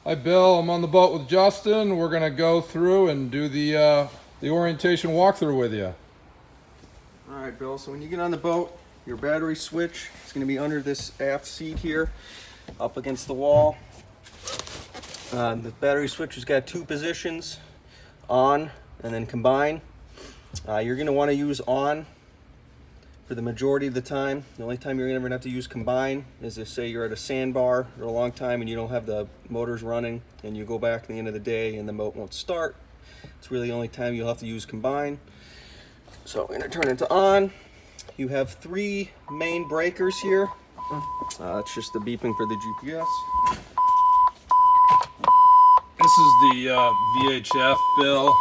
Hi, Bill. I'm on the boat with Justin. We're gonna go through and do the orientation walkthrough with you. All right, Bill, so when you get on the boat, your battery switch is going to be under this aft seat here, up against the wall. The battery switch has got two positions, on and then combine. You're going to want to use on for the majority of the time. The only time you're ever going to have to use combine is if, say, you're at a sandbar for a long time and you don't have the motors running and you go back at the end of the day and the boat won't start. It's really the only time you'll have to use combine. So we're going to turn it to on. You have three main breakers here. It's just the beeping for the GPS. This is the VHF, Bill,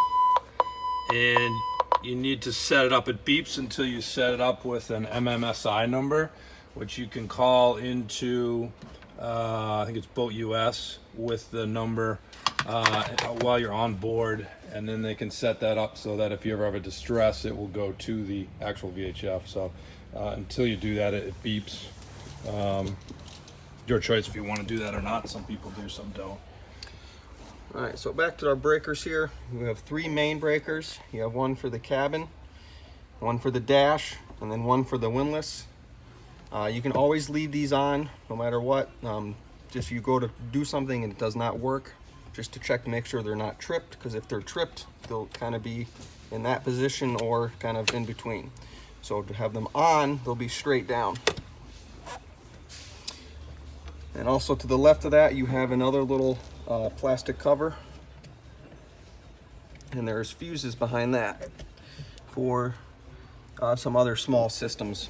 and you need to set it up. It beeps until you set it up with an MMSI number, which you can call into, I think it's Boat US, with the number while you're on board, and then they can set that up so that if you ever have a distress, it will go to the actual VHF. So until you do that, it beeps. Your choice if you want to do that or not. Some people do, some don't. All right, so back to our breakers here. We have three main breakers. You have one for the cabin, one for the dash, and then one for the windlass. You can always leave these on no matter what. Just if you go to do something and it does not work, just to check to make sure they're not tripped, because if they're tripped, they'll kind of be in that position or kind of in between. So to have them on, they'll be straight down. And also to the left of that, you have another little plastic cover. And there's fuses behind that for some other small systems.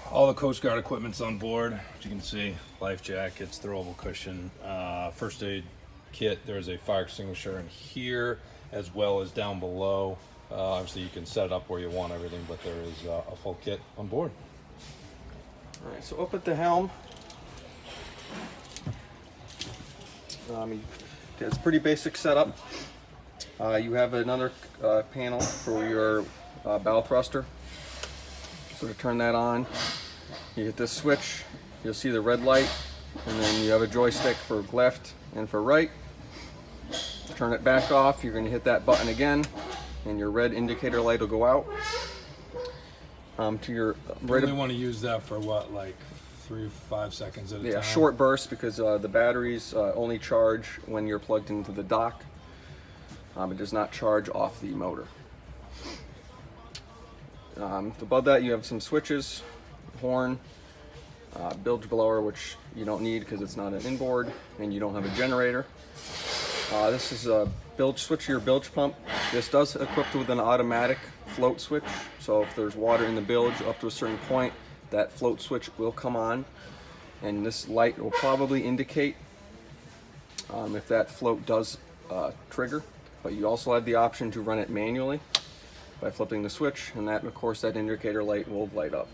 All the Coast Guard equipment's on board, as you can see. Life jackets, throwable cushion, first aid kit. There's a fire extinguisher in here as well as down below. Obviously you can set it up where you want everything, but there is a full kit on board. All right, so up at the helm, it's a pretty basic setup. You have another panel for your bow thruster. So to turn that on, you hit this switch, you'll see the red light, and then you have a joystick for left and for right. Turn it back off, you're going to hit that button again, and your red indicator light will go out. To your right, You only want to use that for what, like 3 or 5 seconds at a time? Yeah, short bursts, because the batteries only charge when you're plugged into the dock. It does not charge off the motor. Above that you have some switches, horn, bilge blower, which you don't need because it's not an inboard and you don't have a generator. This is a bilge switch, your bilge pump. This does equipped with an automatic float switch, so if there's water in the bilge up to a certain point, that float switch will come on, and this light will probably indicate if that float does trigger. But you also have the option to run it manually by flipping the switch, and that, of course, that indicator light will light up.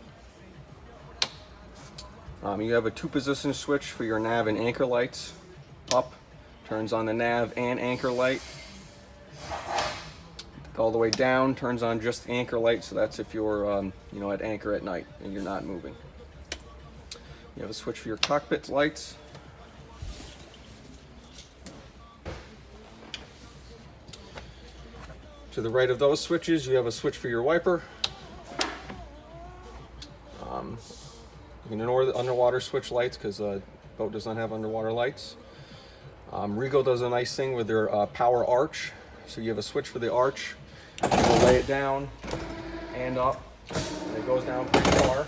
You have a 2-position switch for your nav and anchor lights. Up turns on the nav and anchor light. All the way down turns on just the anchor light, so that's if you're at anchor at night and you're not moving. You have a switch for your cockpit lights. To the right of those switches, you have a switch for your wiper. You can ignore the underwater switch lights because the boat does not have underwater lights. Regal does a nice thing with their power arch. So you have a switch for the arch. You will lay it down and up, and it goes down pretty far.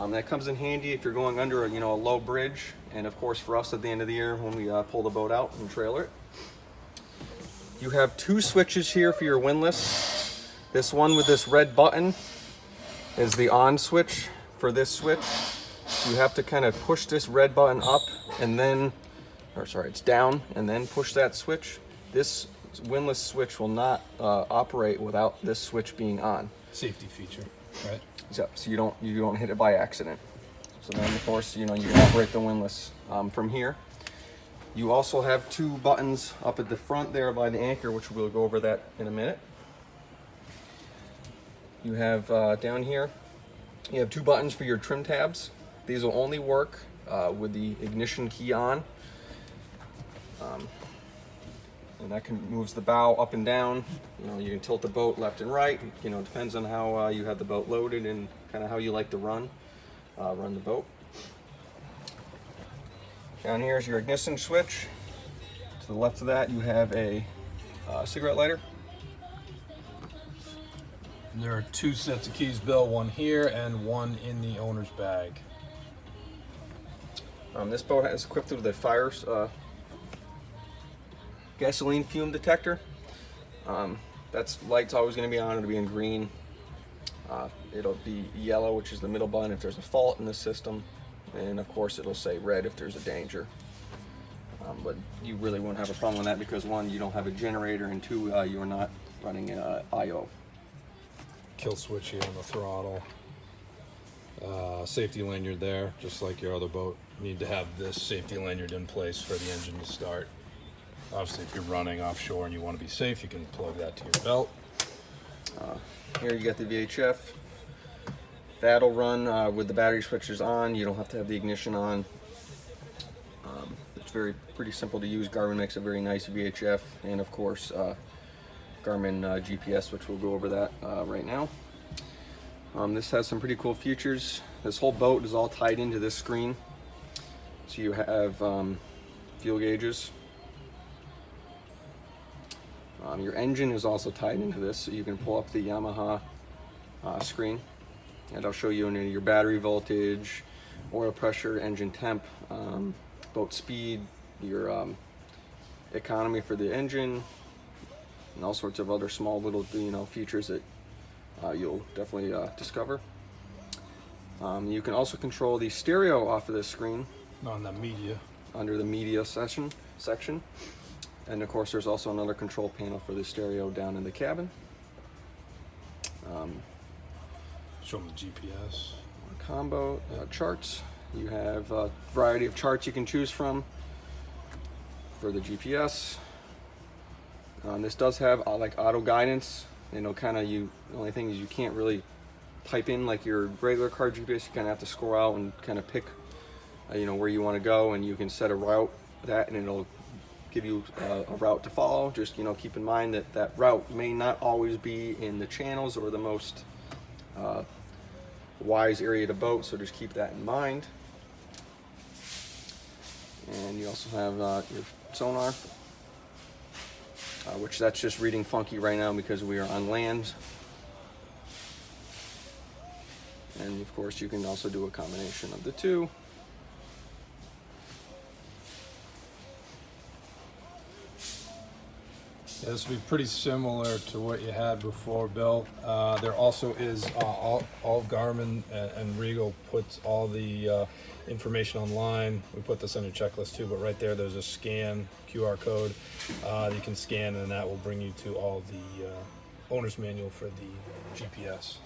That comes in handy if you're going under a low bridge, and of course for us at the end of the year when we pull the boat out and trailer it. You have 2 switches here for your windlass. This one with this red button is the on switch for this switch. You have to kind of push this red button up and then, it's down, and then push that switch. This windlass switch will not operate without this switch being on. Safety feature, right? So you don't hit it by accident. So then of course you can operate the windlass from here. You also have 2 buttons up at the front there by the anchor, which we'll go over that in a minute. You have down here, you have 2 buttons for your trim tabs. These will only work with the ignition key on. And that moves the bow up and down. You know, you can tilt the boat left and right. You know, it depends on how you have the boat loaded and kind of how you like to run the boat. Down here is your ignition switch. To the left of that, you have a cigarette lighter. And there are 2 sets of keys, Bill, one here and one in the owner's bag. This boat is equipped with a fire gasoline fume detector. That's light's always going to be on. It'll be in green. It'll be yellow, which is the middle button if there's a fault in the system, and of course it'll say red if there's a danger. But you really won't have a problem with that because 1, you don't have a generator, and 2, you're not running IO. Kill switch here on the throttle. Safety lanyard there, just like your other boat. You need to have this safety lanyard in place for the engine to start. Obviously, if you're running offshore and you want to be safe, you can plug that to your belt. Here you got the VHF. That'll run with the battery switches on. You don't have to have the ignition on. It's pretty simple to use. Garmin makes a very nice VHF, and of course Garmin GPS, which we'll go over that right now. This has some pretty cool features. This whole boat is all tied into this screen. So you have fuel gauges. Your engine is also tied into this, so you can pull up the Yamaha screen, and I'll show you your battery voltage, oil pressure, engine temp, boat speed, your economy for the engine, and all sorts of other small little features that you'll definitely discover. You can also control the stereo off of this screen On the media. under the media section. And of course there's also another control panel for the stereo down in the cabin. Show them the GPS. Combo charts. You have a variety of charts you can choose from for the GPS. This does have like auto guidance. You know, the only thing is you can't really type in like your regular car GPS. You kind of have to scroll out and kind of pick, where you want to go, and you can set a route and it'll give you a route to follow. Just keep in mind that route may not always be in the channels or the most wise area to boat, so just keep that in mind. And you also have your sonar, which that's just reading funky right now because we are on land. And of course you can also do a combination of the two. Yeah, this will be pretty similar to what you had before, Bill. There also is all Garmin and Regal puts all the information online. We put this on your checklist too, but right there's a scan QR code you can scan, and that will bring you to all the owner's manual for the GPS.